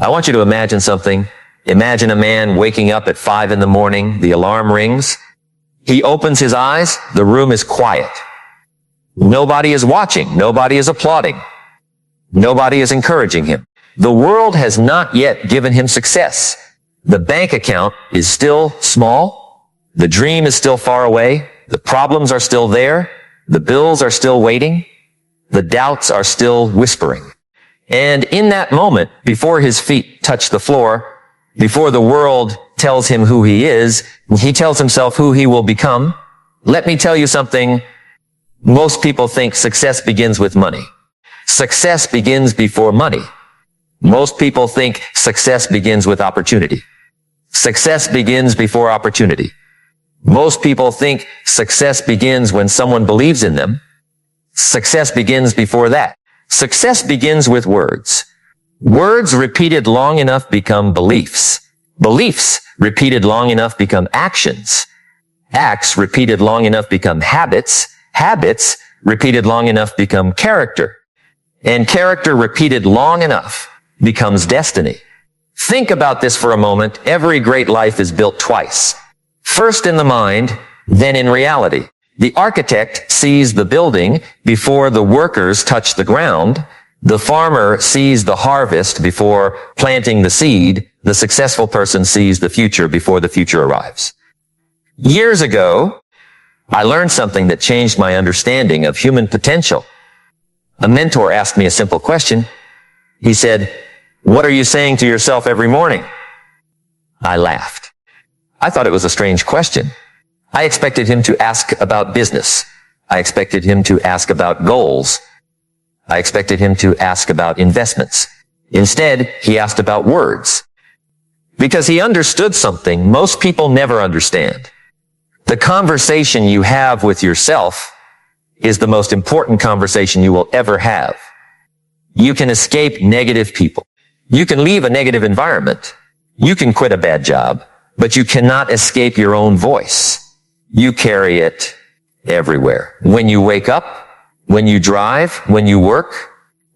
I want you to imagine something. Imagine a man waking up at 5 in the morning. The alarm rings. He opens his eyes. The room is quiet. Nobody is watching. Nobody is applauding. Nobody is encouraging him. The world has not yet given him success. The bank account is still small. The dream is still far away. The problems are still there. The bills are still waiting. The doubts are still whispering. And in that moment, before his feet touch the floor, before the world tells him who he is, he tells himself who he will become. Let me tell you something. Most people think success begins with money. Success begins before money. Most people think success begins with opportunity. Success begins before opportunity. Most people think success begins when someone believes in them. Success begins before that. Success begins with words. Words repeated long enough become beliefs. Beliefs repeated long enough become actions. Acts repeated long enough become habits. Habits repeated long enough become character. And character repeated long enough becomes destiny. Think about this for a moment. Every great life is built twice. First in the mind, then in reality. The architect sees the building before the workers touch the ground. The farmer sees the harvest before planting the seed. The successful person sees the future before the future arrives. Years ago, I learned something that changed my understanding of human potential. A mentor asked me a simple question. He said, "What are you saying to yourself every morning?" I laughed. I thought it was a strange question. I expected him to ask about business. I expected him to ask about goals. I expected him to ask about investments. Instead, he asked about words. Because he understood something most people never understand. The conversation you have with yourself is the most important conversation you will ever have. You can escape negative people. You can leave a negative environment. You can quit a bad job, but you cannot escape your own voice. You carry it everywhere. When you wake up, when you drive, when you work,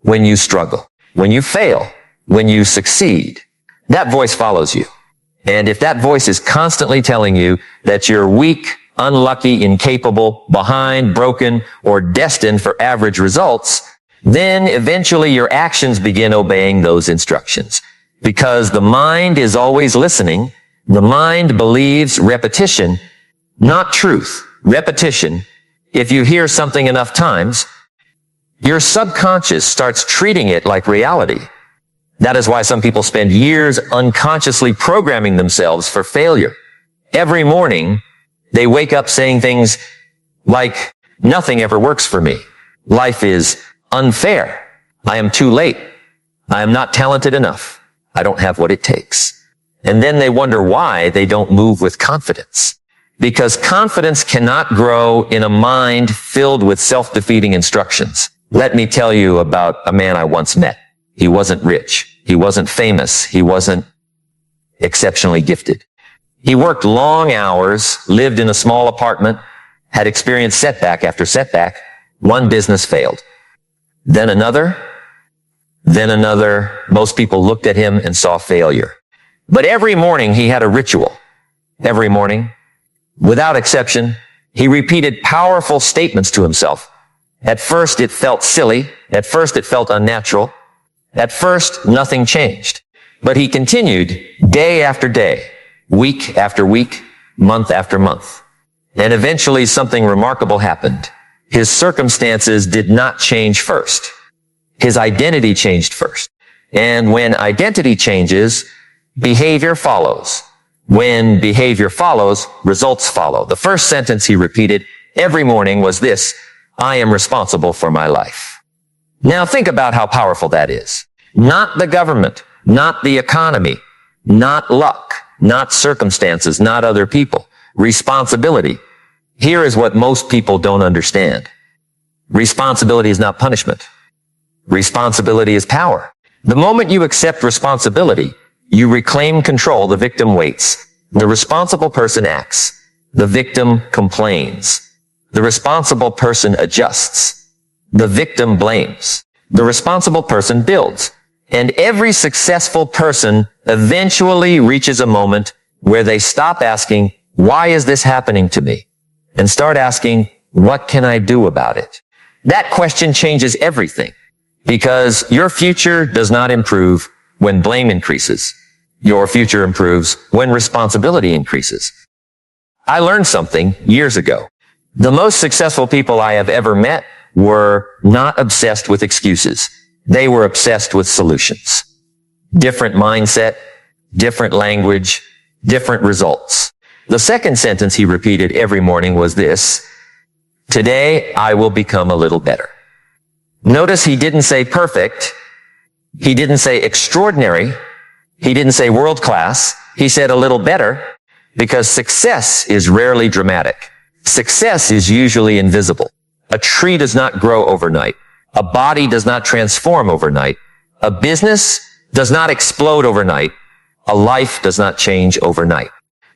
when you struggle, when you fail, when you succeed, that voice follows you. And if that voice is constantly telling you that you're weak, unlucky, incapable, behind, broken, or destined for average results, then eventually your actions begin obeying those instructions. Because the mind is always listening. The mind believes repetition, not truth. Repetition. If you hear something enough times, your subconscious starts treating it like reality. That is why some people spend years unconsciously programming themselves for failure. Every morning, they wake up saying things like, "Nothing ever works for me. Life is unfair. I am too late. I am not talented enough. I don't have what it takes." And then they wonder why they don't move with confidence. Because confidence cannot grow in a mind filled with self-defeating instructions. Let me tell you about a man I once met. He wasn't rich. He wasn't famous. He wasn't exceptionally gifted. He worked long hours, lived in a small apartment, had experienced setback after setback. One business failed. Then another. Most people looked at him and saw failure. But every morning he had a ritual. Every morning, without exception, he repeated powerful statements to himself. At first it felt silly. At first it felt unnatural. At first nothing changed. But he continued day after day, week after week, month after month. And eventually something remarkable happened. His circumstances did not change first. His identity changed first. And when identity changes, behavior follows. When behavior follows, results follow. The first sentence he repeated every morning was this: "I am responsible for my life." Now think about how powerful that is. Not the government, not the economy, not luck, not circumstances, not other people. Responsibility. Here is what most people don't understand. Responsibility is not punishment. Responsibility is power. The moment you accept responsibility, you reclaim control. The victim waits. The responsible person acts. The victim complains. The responsible person adjusts. The victim blames. The responsible person builds. And every successful person eventually reaches a moment where they stop asking, why is this happening to me? And start asking, what can I do about it? That question changes everything, because your future does not improve when blame increases. Your future improves when responsibility increases. I learned something years ago. The most successful people I have ever met were not obsessed with excuses. They were obsessed with solutions. Different mindset, different language, different results. The second sentence he repeated every morning was this: today I will become a little better. Notice he didn't say perfect. He didn't say extraordinary. He didn't say world class. He said a little better, because success is rarely dramatic. Success is usually invisible. A tree does not grow overnight. A body does not transform overnight. A business does not explode overnight. A life does not change overnight.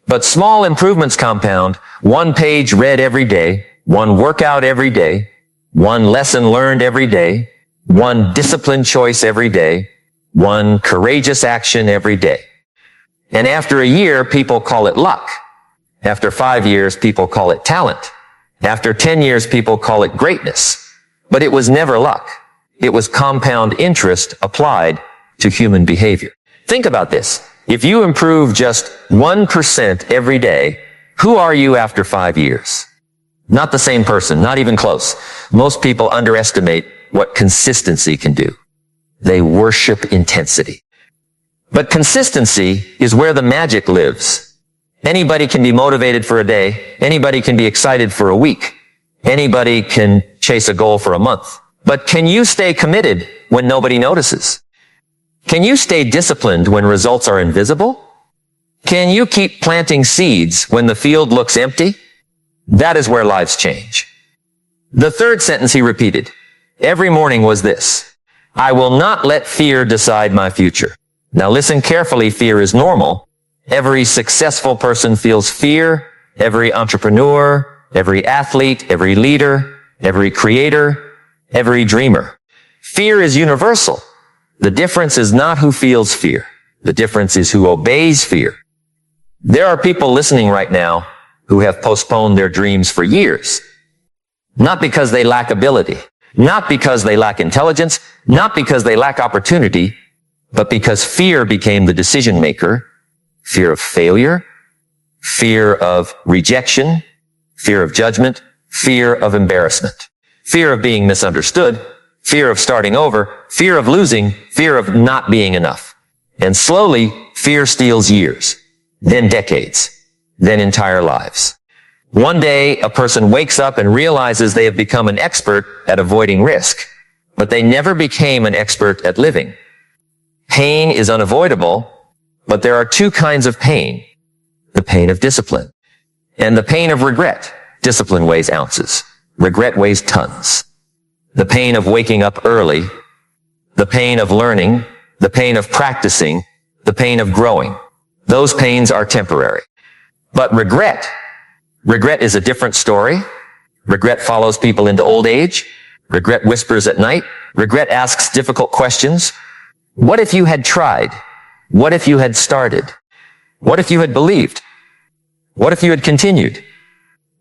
But small improvements compound. One page read every day, one workout every day, one lesson learned every day, one disciplined choice every day, one courageous action every day. And after a year, people call it luck. After 5 years, people call it talent. After 10 years, people call it greatness. But it was never luck. It was compound interest applied to human behavior. Think about this. If you improve just 1% every day, who are you after 5 years? Not the same person, not even close. Most people underestimate what consistency can do. They worship intensity. But consistency is where the magic lives. Anybody can be motivated for a day. Anybody can be excited for a week. Anybody can chase a goal for a month. But can you stay committed when nobody notices? Can you stay disciplined when results are invisible? Can you keep planting seeds when the field looks empty? That is where lives change. The third sentence he repeated every morning was this: I will not let fear decide my future. Now listen carefully, fear is normal. Every successful person feels fear. Every entrepreneur, every athlete, every leader, every creator, every dreamer. Fear is universal. The difference is not who feels fear. The difference is who obeys fear. There are people listening right now who have postponed their dreams for years. Not because they lack ability, not because they lack intelligence, not because they lack opportunity, but because fear became the decision maker. Fear of failure, fear of rejection, fear of judgment, fear of embarrassment, fear of being misunderstood, fear of starting over, fear of losing, fear of not being enough. And slowly, fear steals years, then decades, then entire lives. One day, a person wakes up and realizes they have become an expert at avoiding risk, but they never became an expert at living. Pain is unavoidable, but there are two kinds of pain: the pain of discipline and the pain of regret. Discipline weighs ounces. Regret weighs tons. The pain of waking up early, the pain of learning, the pain of practicing, the pain of growing. Those pains are temporary. But regret is a different story. Regret follows people into old age. Regret whispers at night. Regret asks difficult questions. What if you had tried? What if you had started? What if you had believed? What if you had continued?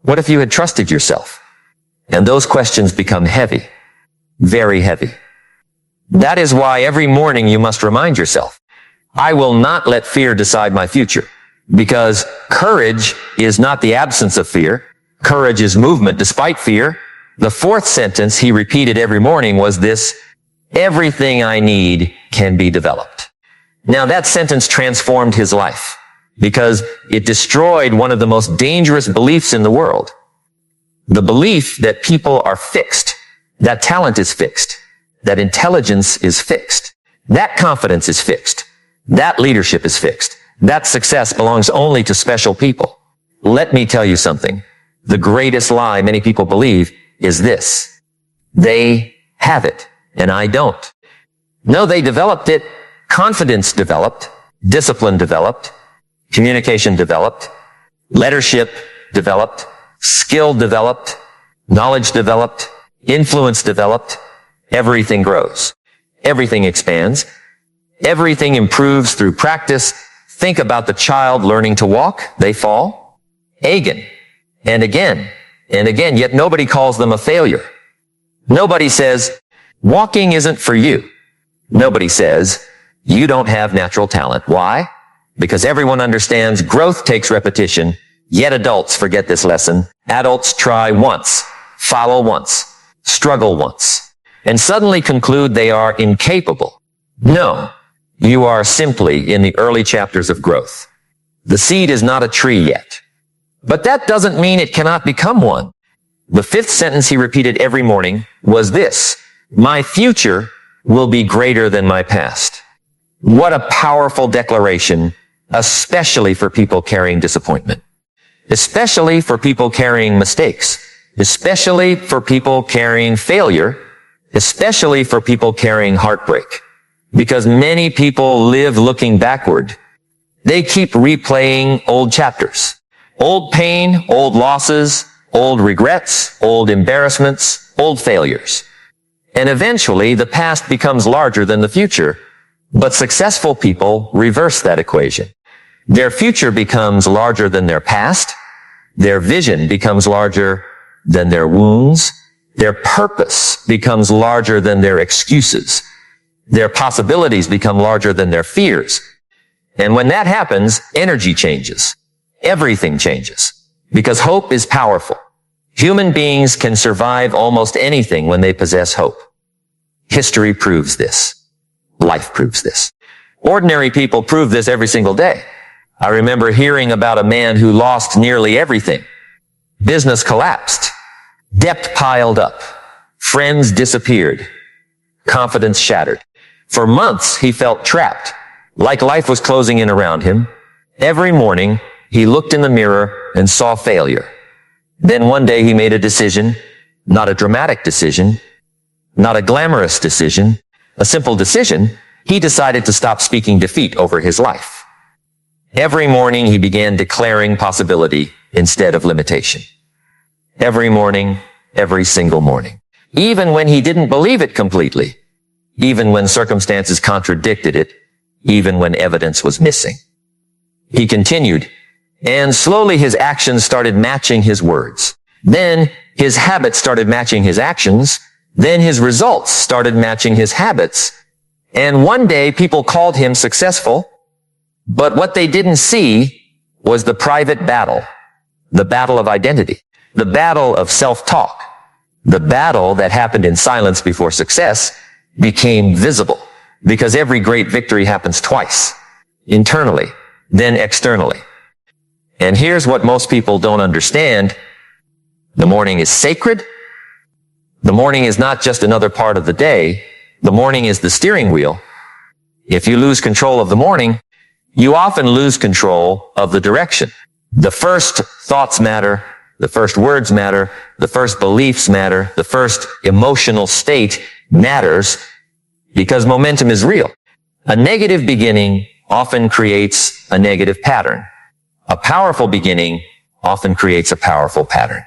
What if you had trusted yourself? And those questions become heavy, very heavy. That is why every morning you must remind yourself, I will not let fear decide my future, because courage is not the absence of fear. Courage is movement despite fear. The fourth sentence he repeated every morning was this: everything I need can be developed. Now that sentence transformed his life because it destroyed one of the most dangerous beliefs in the world. The belief that people are fixed, that talent is fixed, that intelligence is fixed, that confidence is fixed, that leadership is fixed, that success belongs only to special people. Let me tell you something. The greatest lie many people believe is this: they have it and I don't. No, they developed it. Confidence developed, discipline developed, communication developed, leadership developed, skill developed, knowledge developed, influence developed. Everything grows. Everything expands. Everything improves through practice. Think about the child learning to walk. They fall again and again and again, yet nobody calls them a failure. Nobody says, walking isn't for you. Nobody says, you don't have natural talent. Why? Because everyone understands growth takes repetition, yet adults forget this lesson. Adults try once, follow once, struggle once, and suddenly conclude they are incapable. No, you are simply in the early chapters of growth. The seed is not a tree yet. But that doesn't mean it cannot become one. The fifth sentence he repeated every morning was this: my future will be greater than my past. What a powerful declaration, especially for people carrying disappointment, especially for people carrying mistakes, especially for people carrying failure, especially for people carrying heartbreak. Because many people live looking backward. They keep replaying old chapters, old pain, old losses, old regrets, old embarrassments, old failures. And eventually the past becomes larger than the future. But successful people reverse that equation. Their future becomes larger than their past. Their vision becomes larger than their wounds. Their purpose becomes larger than their excuses. Their possibilities become larger than their fears. And when that happens, energy changes. Everything changes. Because hope is powerful. Human beings can survive almost anything when they possess hope. History proves this. Life proves this. Ordinary people prove this every single day. I remember hearing about a man who lost nearly everything. Business collapsed. Debt piled up. Friends disappeared. Confidence shattered. For months, he felt trapped, like life was closing in around him. Every morning, he looked in the mirror and saw failure. Then one day he made a decision, not a dramatic decision, not a glamorous decision, a simple decision. He decided to stop speaking defeat over his life. Every morning he began declaring possibility instead of limitation. Every morning, every single morning. Even when he didn't believe it completely. Even when circumstances contradicted it. Even when evidence was missing. He continued, and slowly his actions started matching his words. Then his habits started matching his actions. Then his results started matching his habits. And one day people called him successful, but what they didn't see was the private battle, the battle of identity, the battle of self-talk, the battle that happened in silence before success became visible, because every great victory happens twice, internally, then externally. And here's what most people don't understand. The morning is sacred. The morning is not just another part of the day. The morning is the steering wheel. If you lose control of the morning, you often lose control of the direction. The first thoughts matter. The first words matter. The first beliefs matter. The first emotional state matters because momentum is real. A negative beginning often creates a negative pattern. A powerful beginning often creates a powerful pattern.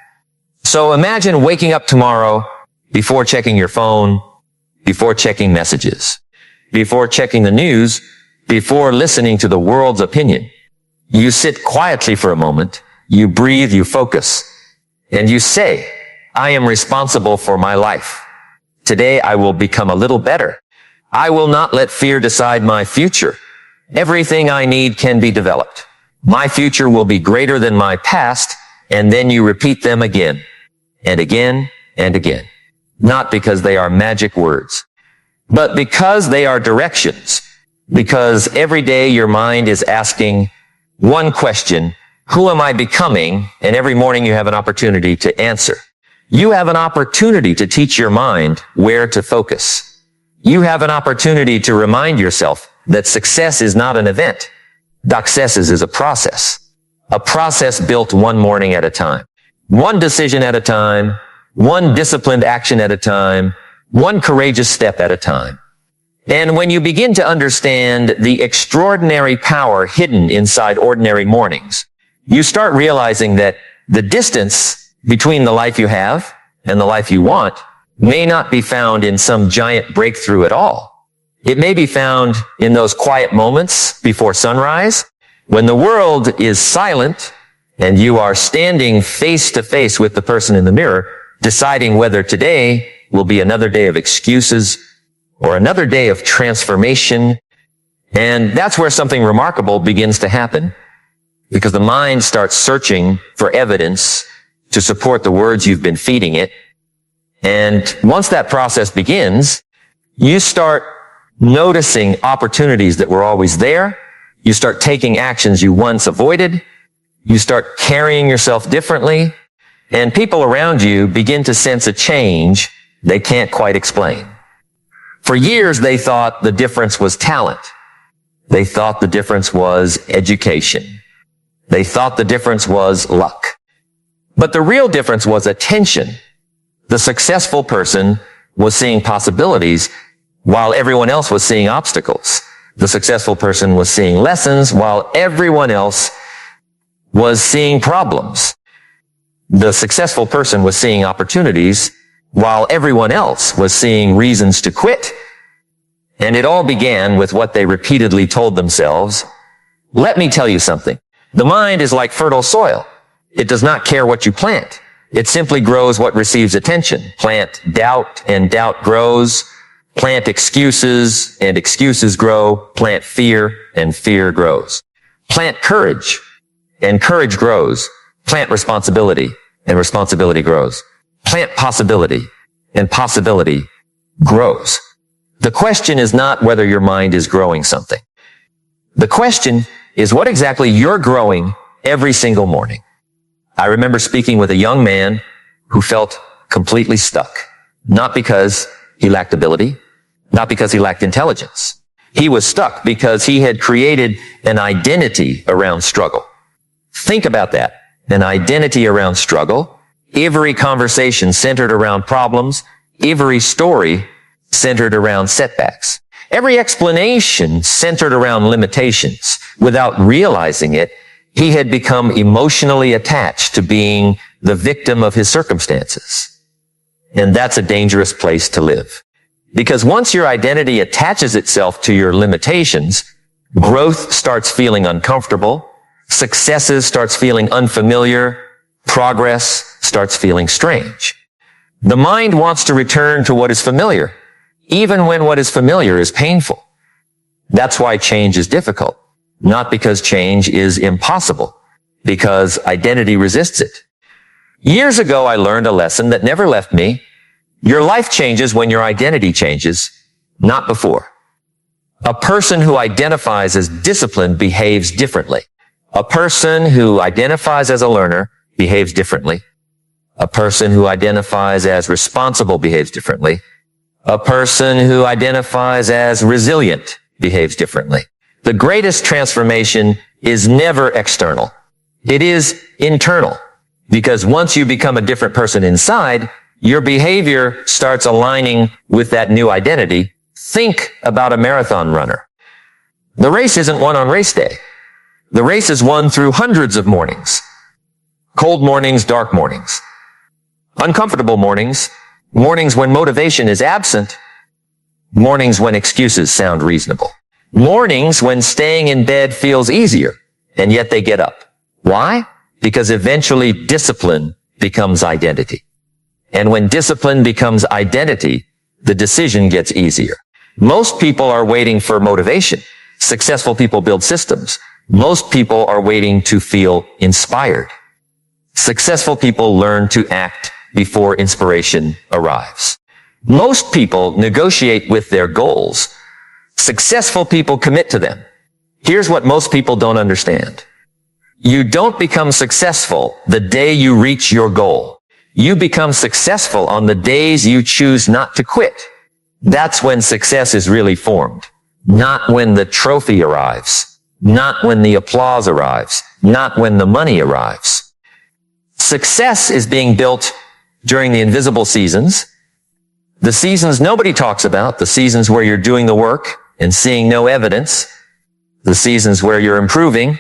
So imagine waking up tomorrow before checking your phone, before checking messages, before checking the news, before listening to the world's opinion. You sit quietly for a moment, you breathe, you focus, and you say, I am responsible for my life. Today I will become a little better. I will not let fear decide my future. Everything I need can be developed. My future will be greater than my past, and then you repeat them again, and again, and again. Not because they are magic words, but because they are directions. Because every day your mind is asking one question, who am I becoming? And every morning you have an opportunity to answer. You have an opportunity to teach your mind where to focus. You have an opportunity to remind yourself that success is not an event. Success is a process built one morning at a time, one decision at a time, one disciplined action at a time, one courageous step at a time. And when you begin to understand the extraordinary power hidden inside ordinary mornings, you start realizing that the distance between the life you have and the life you want may not be found in some giant breakthrough at all. It may be found in those quiet moments before sunrise, when the world is silent and you are standing face to face with the person in the mirror, deciding whether today will be another day of excuses or another day of transformation. And that's where something remarkable begins to happen, because the mind starts searching for evidence to support the words you've been feeding it. And once that process begins, you start noticing opportunities that were always there. You start taking actions you once avoided. You start carrying yourself differently. And people around you begin to sense a change they can't quite explain. For years, they thought the difference was talent. They thought the difference was education. They thought the difference was luck. But the real difference was attention. The successful person was seeing possibilities while everyone else was seeing obstacles. The successful person was seeing lessons while everyone else was seeing problems. The successful person was seeing opportunities while everyone else was seeing reasons to quit. And it all began with what they repeatedly told themselves. Let me tell you something. The mind is like fertile soil. It does not care what you plant. It simply grows what receives attention. Plant doubt, and doubt grows. Plant excuses, and excuses grow. Plant fear, and fear grows. Plant courage, and courage grows. Plant responsibility, and responsibility grows. Plant possibility, and possibility grows. The question is not whether your mind is growing something. The question is what exactly you're growing every single morning. I remember speaking with a young man who felt completely stuck, not because he lacked ability, not because he lacked intelligence. He was stuck because he had created an identity around struggle. Think about that. An identity around struggle. Every conversation centered around problems. Every story centered around setbacks. Every explanation centered around limitations. Without realizing it, he had become emotionally attached to being the victim of his circumstances. And that's a dangerous place to live. Because once your identity attaches itself to your limitations, growth starts feeling uncomfortable, successes starts feeling unfamiliar, progress starts feeling strange. The mind wants to return to what is familiar, even when what is familiar is painful. That's why change is difficult. Not because change is impossible, because identity resists it. Years ago, I learned a lesson that never left me. Your life changes when your identity changes, not before. A person who identifies as disciplined behaves differently. A person who identifies as a learner behaves differently. A person who identifies as responsible behaves differently. A person who identifies as resilient behaves differently. The greatest transformation is never external. It is internal. Because once you become a different person inside, your behavior starts aligning with that new identity. Think about a marathon runner. The race isn't won on race day. The race is won through hundreds of mornings. Cold mornings, dark mornings. Uncomfortable mornings. Mornings when motivation is absent. Mornings when excuses sound reasonable. Mornings when staying in bed feels easier, and yet they get up. Why? Because eventually discipline becomes identity. And when discipline becomes identity, the decision gets easier. Most people are waiting for motivation. Successful people build systems. Most people are waiting to feel inspired. Successful people learn to act before inspiration arrives. Most people negotiate with their goals. Successful people commit to them. Here's what most people don't understand. You don't become successful the day you reach your goal. You become successful on the days you choose not to quit. That's when success is really formed. Not when the trophy arrives. Not when the applause arrives. Not when the money arrives. Success is being built during the invisible seasons. The seasons nobody talks about. The seasons where you're doing the work and seeing no evidence. The seasons where you're improving,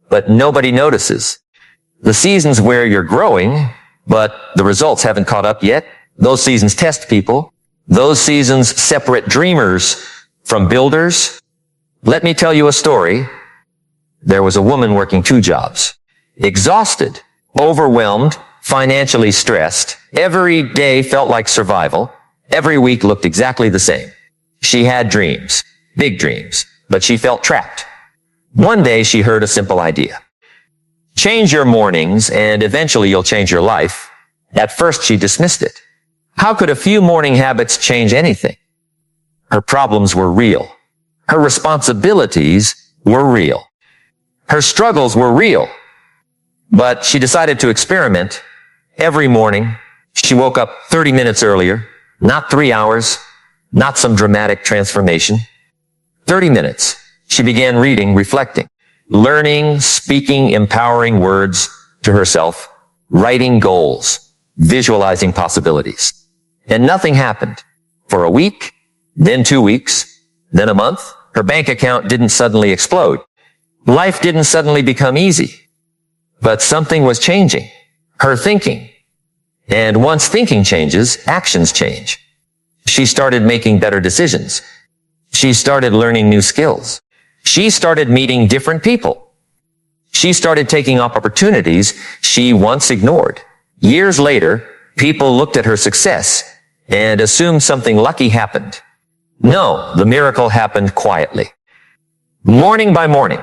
but nobody notices. The seasons where you're growing, but the results haven't caught up yet. Those seasons test people. Those seasons separate dreamers from builders. Let me tell you a story. There was a woman working 2 jobs, exhausted, overwhelmed, financially stressed. Every day felt like survival. Every week looked exactly the same. She had dreams, big dreams, but she felt trapped. One day she heard a simple idea. Change your mornings and eventually you'll change your life. At first she dismissed it. How could a few morning habits change anything? Her problems were real. Her responsibilities were real. Her struggles were real. But she decided to experiment. Every morning, she woke up 30 minutes earlier, not 3 hours, not some dramatic transformation. 30 minutes. She began reading, reflecting, learning, speaking empowering words to herself, writing goals, visualizing possibilities. And nothing happened. For a week, then 2 weeks, then a month, her bank account didn't suddenly explode. Life didn't suddenly become easy. But something was changing. Her thinking. And once thinking changes, actions change. She started making better decisions. She started learning new skills. She started meeting different people. She started taking opportunities she once ignored. Years later, people looked at her success and assumed something lucky happened. No, the miracle happened quietly. Morning by morning,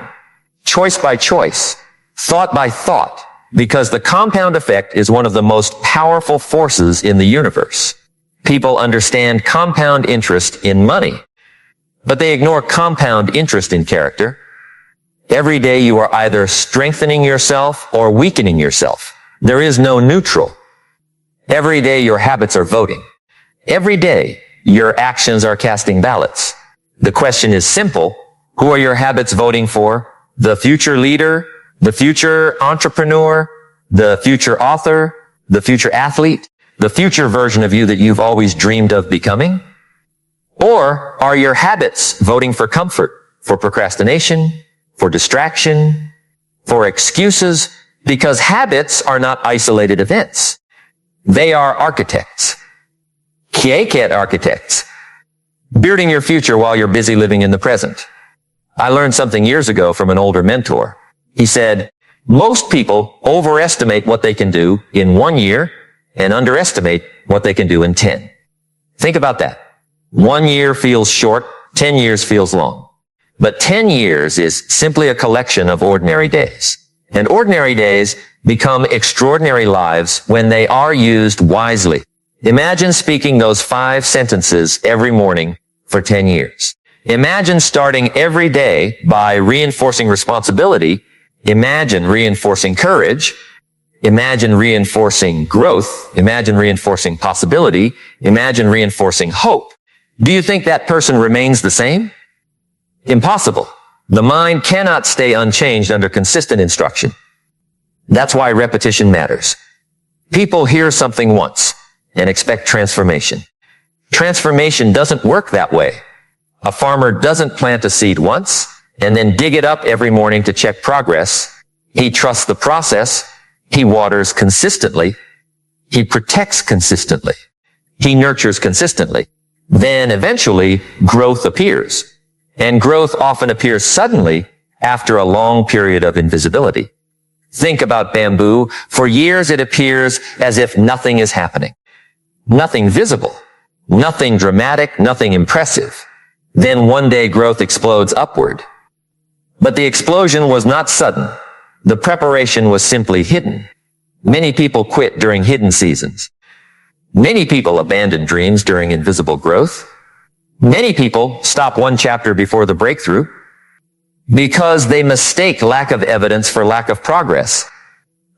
choice by choice, thought by thought, because the compound effect is one of the most powerful forces in the universe. People understand compound interest in money, but they ignore compound interest in character. Every day you are either strengthening yourself or weakening yourself. There is no neutral. Every day your habits are voting. Every day your actions are casting ballots. The question is simple. Who are your habits voting for? The future leader, the future entrepreneur, the future author, the future athlete, the future version of you that you've always dreamed of becoming? Or are your habits voting for comfort, for procrastination, for distraction, for excuses? Because habits are not isolated events. They are architects. Kieket architects. Building your future while you're busy living in the present. I learned something years ago from an older mentor. He said, most people overestimate what they can do in 1 year and underestimate what they can do in 10. Think about that. 1 year feels short, 10 years feels long. But 10 years is simply a collection of ordinary days. And ordinary days become extraordinary lives when they are used wisely. Imagine speaking those 5 sentences every morning for 10 years. Imagine starting every day by reinforcing responsibility. Imagine reinforcing courage. Imagine reinforcing growth. Imagine reinforcing possibility. Imagine reinforcing hope. Do you think that person remains the same? Impossible. The mind cannot stay unchanged under consistent instruction. That's why repetition matters. People hear something once and expect transformation. Transformation doesn't work that way. A farmer doesn't plant a seed once and then dig it up every morning to check progress. He trusts the process. He waters consistently. He protects consistently. He nurtures consistently. Then eventually growth appears. And growth often appears suddenly after a long period of invisibility. Think about bamboo. For years it appears as if nothing is happening. Nothing visible. Nothing dramatic. Nothing impressive. Then one day growth explodes upward. But the explosion was not sudden. The preparation was simply hidden. Many people quit during hidden seasons. Many people abandon dreams during invisible growth. Many people stop 1 chapter before the breakthrough because they mistake lack of evidence for lack of progress.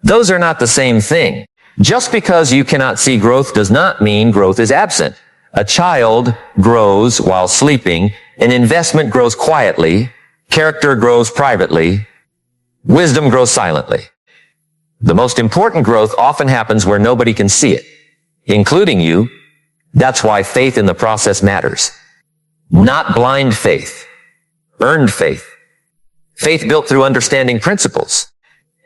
Those are not the same thing. Just because you cannot see growth does not mean growth is absent. A child grows while sleeping. An investment grows quietly. Character grows privately. Wisdom grows silently. The most important growth often happens where nobody can see it, including you. That's why faith in the process matters. Not blind faith. Earned faith. Faith built through understanding principles.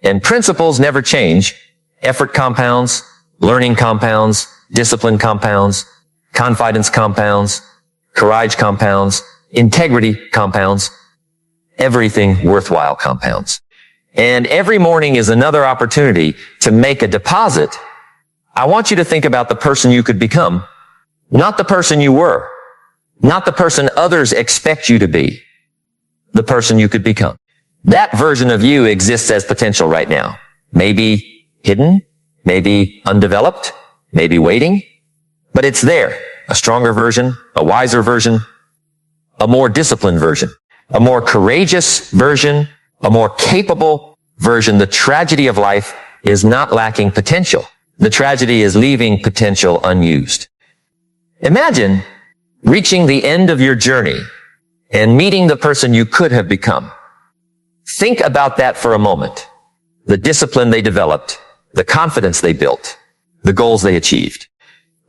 And principles never change. Effort compounds, learning compounds, discipline compounds, confidence compounds, courage compounds, Integrity compounds. Everything worthwhile compounds. And every morning is another opportunity to make a deposit. I want you to think about the person you could become, not the person you were, not the person others expect you to be, the person you could become. That version of you exists as potential right now. Maybe hidden, maybe undeveloped, maybe waiting, but it's there. A stronger version, a wiser version, a more disciplined version, a more courageous version, a more capable version. The tragedy of life is not lacking potential. The tragedy is leaving potential unused. Imagine reaching the end of your journey and meeting the person you could have become. Think about that for a moment. The discipline they developed, the confidence they built, the goals they achieved,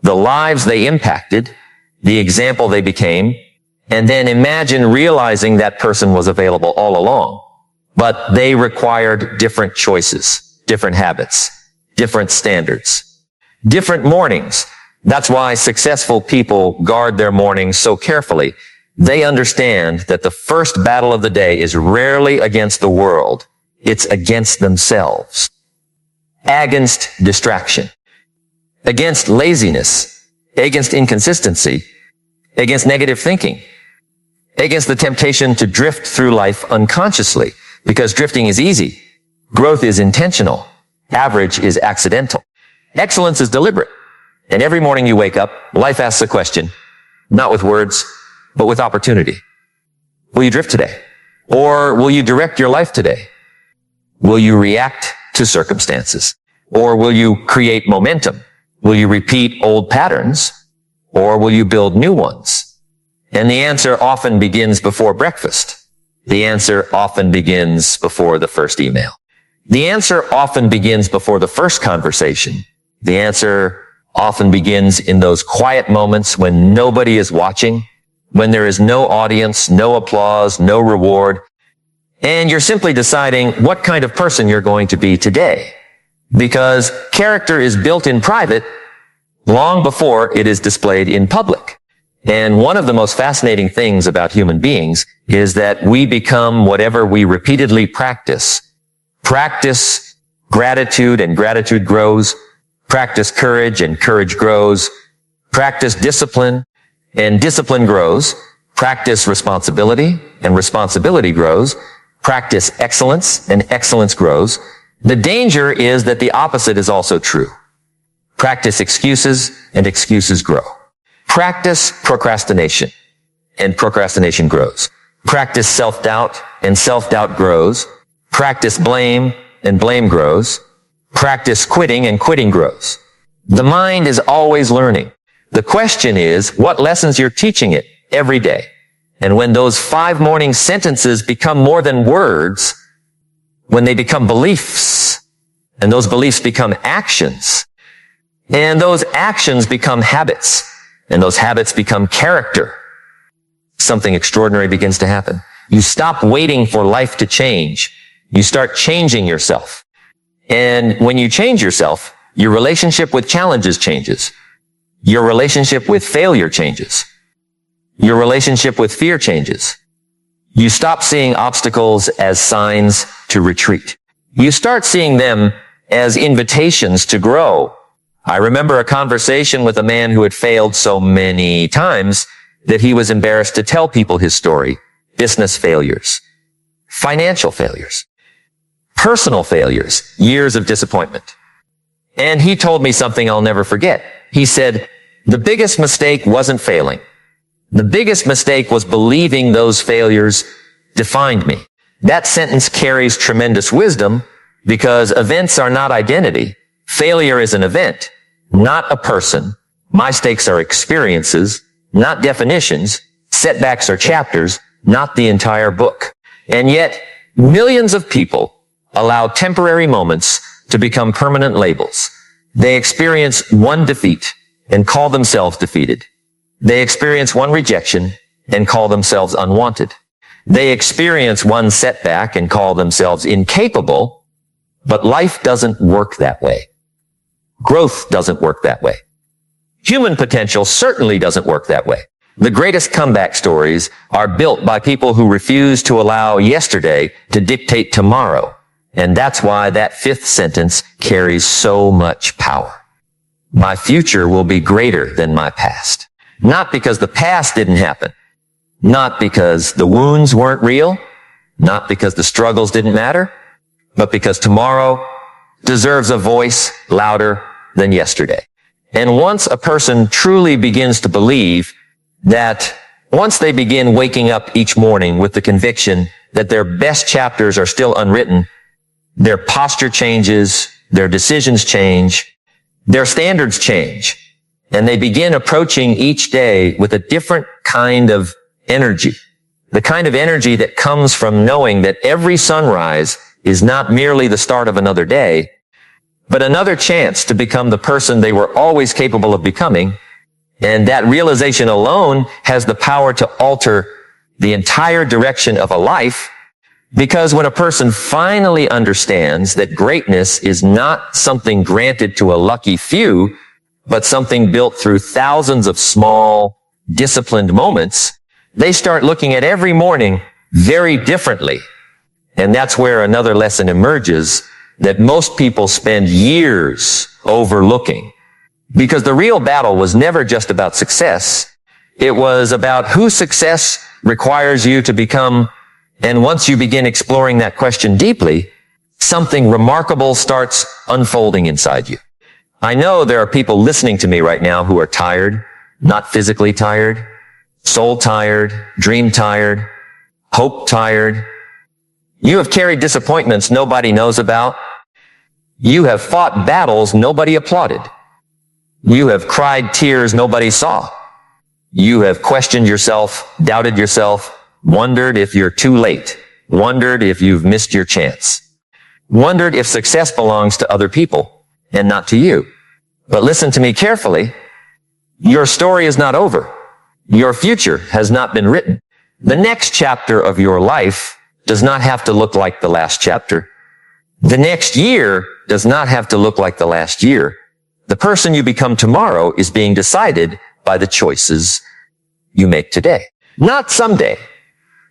the lives they impacted, the example they became, and then imagine realizing that person was available all along. But they required different choices, different habits, different standards, different mornings. That's why successful people guard their mornings so carefully. They understand that the first battle of the day is rarely against the world. It's against themselves. Against distraction. Against laziness. Against inconsistency. Against negative thinking. Against the temptation to drift through life unconsciously. Because drifting is easy. Growth is intentional. Average is accidental. Excellence is deliberate. And every morning you wake up, life asks a question, not with words, but with opportunity. Will you drift today? Or will you direct your life today? Will you react to circumstances? Or will you create momentum? Will you repeat old patterns? Or will you build new ones? And the answer often begins before breakfast. The answer often begins before the first email. The answer often begins before the first conversation. The answer often begins in those quiet moments when nobody is watching, when there is no audience, no applause, no reward, and you're simply deciding what kind of person you're going to be today. Because character is built in private long before it is displayed in public. And one of the most fascinating things about human beings is that we become whatever we repeatedly practice. Practice gratitude and gratitude grows. Practice courage and courage grows. Practice discipline and discipline grows. Practice responsibility and responsibility grows. Practice excellence and excellence grows. The danger is that the opposite is also true. Practice excuses and excuses grow. Practice procrastination and procrastination grows. Practice self-doubt and self-doubt grows. Practice blame and blame grows. Practice quitting and quitting grows. The mind is always learning. The question is what lessons you're teaching it every day. And when those 5 morning sentences become more than words, when they become beliefs, and those beliefs become actions, and those actions become habits, and those habits become character, something extraordinary begins to happen. You stop waiting for life to change. You start changing yourself. And when you change yourself, your relationship with challenges changes. Your relationship with failure changes. Your relationship with fear changes. You stop seeing obstacles as signs to retreat. You start seeing them as invitations to grow. I remember a conversation with a man who had failed so many times that he was embarrassed to tell people his story. Business failures, financial failures, personal failures, years of disappointment. And he told me something I'll never forget. He said, the biggest mistake wasn't failing. The biggest mistake was believing those failures defined me. That sentence carries tremendous wisdom because events are not identity. Failure is an event, not a person. Mistakes are experiences, not definitions. Setbacks are chapters, not the entire book. And yet, millions of people allow temporary moments to become permanent labels. They experience one defeat and call themselves defeated. They experience one rejection and call themselves unwanted. They experience one setback and call themselves incapable, but life doesn't work that way. Growth doesn't work that way. Human potential certainly doesn't work that way. The greatest comeback stories are built by people who refuse to allow yesterday to dictate tomorrow. And that's why that fifth sentence carries so much power. My future will be greater than my past. Not because the past didn't happen. Not because the wounds weren't real. Not because the struggles didn't matter. But because tomorrow deserves a voice louder than yesterday. And once a person truly begins to believe that once they begin waking up each morning with the conviction that their best chapters are still unwritten, their posture changes, their decisions change, their standards change, and they begin approaching each day with a different kind of energy. The kind of energy that comes from knowing that every sunrise is not merely the start of another day, but another chance to become the person they were always capable of becoming. And that realization alone has the power to alter the entire direction of a life, because when a person finally understands that greatness is not something granted to a lucky few, but something built through thousands of small, disciplined moments, they start looking at every morning very differently. And that's where another lesson emerges that most people spend years overlooking. Because the real battle was never just about success. It was about who success requires you to become. And once you begin exploring that question deeply, something remarkable starts unfolding inside you. I know there are people listening to me right now who are tired, not physically tired, soul tired, dream tired, hope tired. You have carried disappointments nobody knows about. You have fought battles nobody applauded. You have cried tears nobody saw. You have questioned yourself, doubted yourself, wondered if you're too late, wondered if you've missed your chance, wondered if success belongs to other people and not to you. But listen to me carefully. Your story is not over. Your future has not been written. The next chapter of your life does not have to look like the last chapter. The next year does not have to look like the last year. The person you become tomorrow is being decided by the choices you make today. Not someday.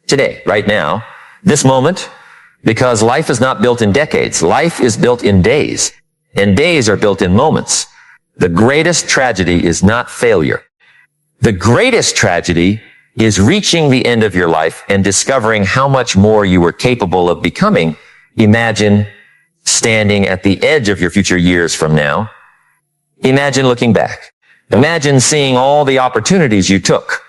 Today, right now, this moment, because life is not built in decades. Life is built in days, and days are built in moments. The greatest tragedy is not failure. The greatest tragedy is reaching the end of your life and discovering how much more you were capable of becoming. Imagine standing at the edge of your future years from now. Imagine looking back. Imagine seeing all the opportunities you took,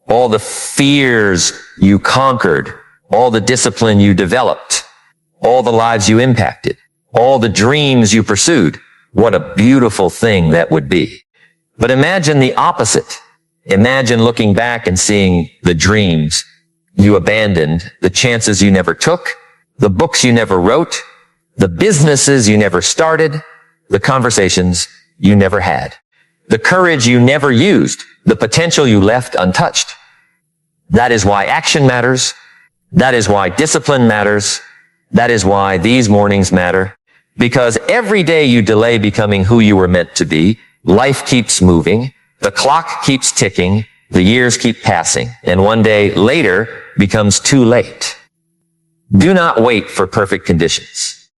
all the fears you conquered, all the discipline you developed, all the lives you impacted, all the dreams you pursued. What a beautiful thing that would be. But imagine the opposite. Imagine looking back and seeing the dreams you abandoned, the chances you never took, the books you never wrote, the businesses you never started, the conversations you never had, the courage you never used, the potential you left untouched. That is why action matters. That is why discipline matters. That is why these mornings matter. Because every day you delay becoming who you were meant to be, life keeps moving, the clock keeps ticking, the years keep passing, and one day later becomes too late. Do not wait for perfect conditions.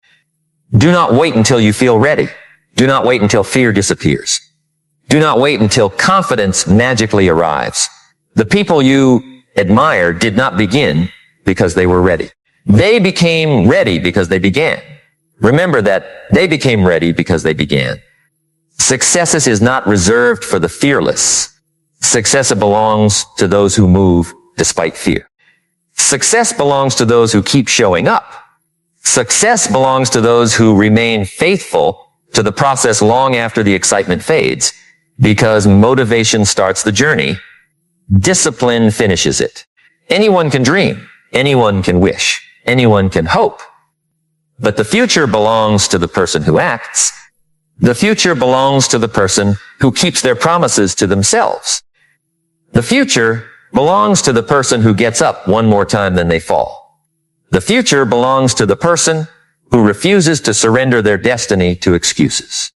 Do not wait until you feel ready. Do not wait until fear disappears. Do not wait until confidence magically arrives. The people you admire did not begin because they were ready. They became ready because they began. Remember that they became ready because they began. Success is not reserved for the fearless. Success belongs to those who move despite fear. Success belongs to those who keep showing up. Success belongs to those who remain faithful to the process long after the excitement fades, because motivation starts the journey. Discipline finishes it. Anyone can dream. Anyone can wish. Anyone can hope. But the future belongs to the person who acts. The future belongs to the person who keeps their promises to themselves. The future belongs to the person who gets up one more time than they fall. The future belongs to the person who refuses to surrender their destiny to excuses.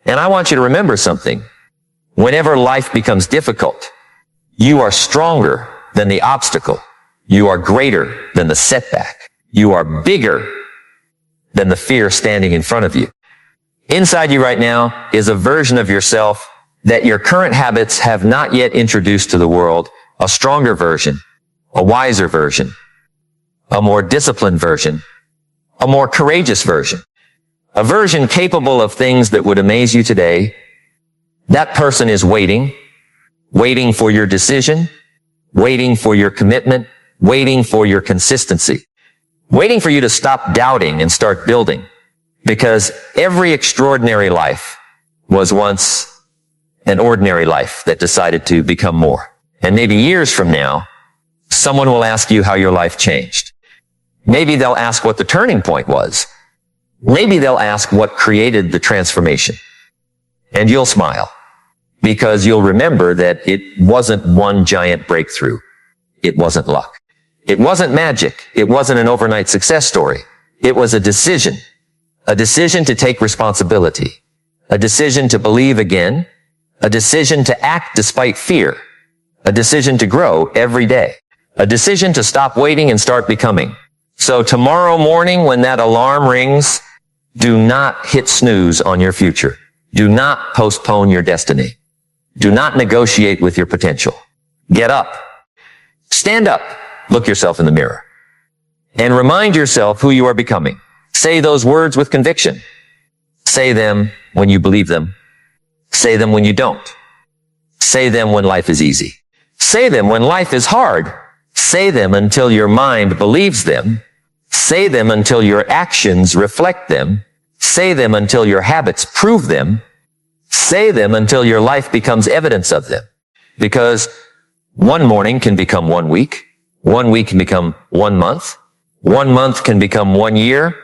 And I want you to remember something. Whenever life becomes difficult, You are stronger than the obstacle. You are greater than the setback. You are bigger than the fear standing in front of you. Inside you right now is a version of yourself that your current habits have not yet introduced to the world, a stronger version, a wiser version, a more disciplined version, a more courageous version, a version capable of things that would amaze you today. That person is waiting for your decision, waiting for your commitment, waiting for your consistency, waiting for you to stop doubting and start building. Because every extraordinary life was once an ordinary life that decided to become more. And maybe years from now, someone will ask you how your life changed. Maybe they'll ask what the turning point was. Maybe they'll ask what created the transformation. And you'll smile, because you'll remember that it wasn't one giant breakthrough. It wasn't luck. It wasn't magic. It wasn't an overnight success story. It was a decision to take responsibility, a decision to believe again, a decision to act despite fear, a decision to grow every day, a decision to stop waiting and start becoming. So tomorrow morning when that alarm rings, do not hit snooze on your future. Do not postpone your destiny. Do not negotiate with your potential. Get up. Stand up. Look yourself in the mirror. And remind yourself who you are becoming. Say those words with conviction. Say them when you believe them. Say them when you don't. Say them when life is easy. Say them when life is hard. Say them until your mind believes them. Say them until your actions reflect them. Say them until your habits prove them. Say them until your life becomes evidence of them. Because one morning can become 1 week. 1 week can become 1 month. 1 month can become 1 year.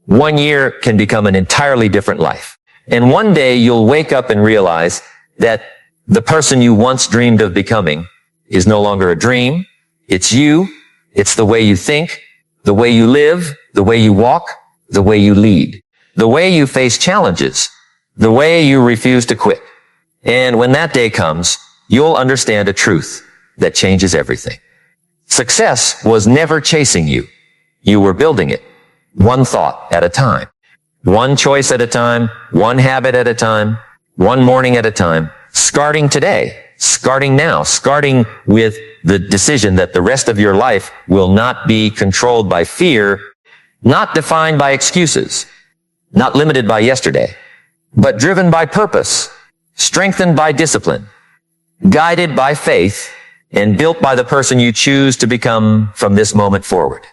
1 year can become an entirely different life. And one day you'll wake up and realize that the person you once dreamed of becoming is no longer a dream. It's you. It's the way you think, the way you live, the way you walk, the way you lead, the way you face challenges, the way you refuse to quit. And when that day comes, you'll understand a truth that changes everything. Success was never chasing you. You were building it. One thought at a time, one choice at a time, one habit at a time, one morning at a time, starting today, starting now, starting with the decision that the rest of your life will not be controlled by fear, not defined by excuses, not limited by yesterday, but driven by purpose, strengthened by discipline, guided by faith, and built by the person you choose to become from this moment forward.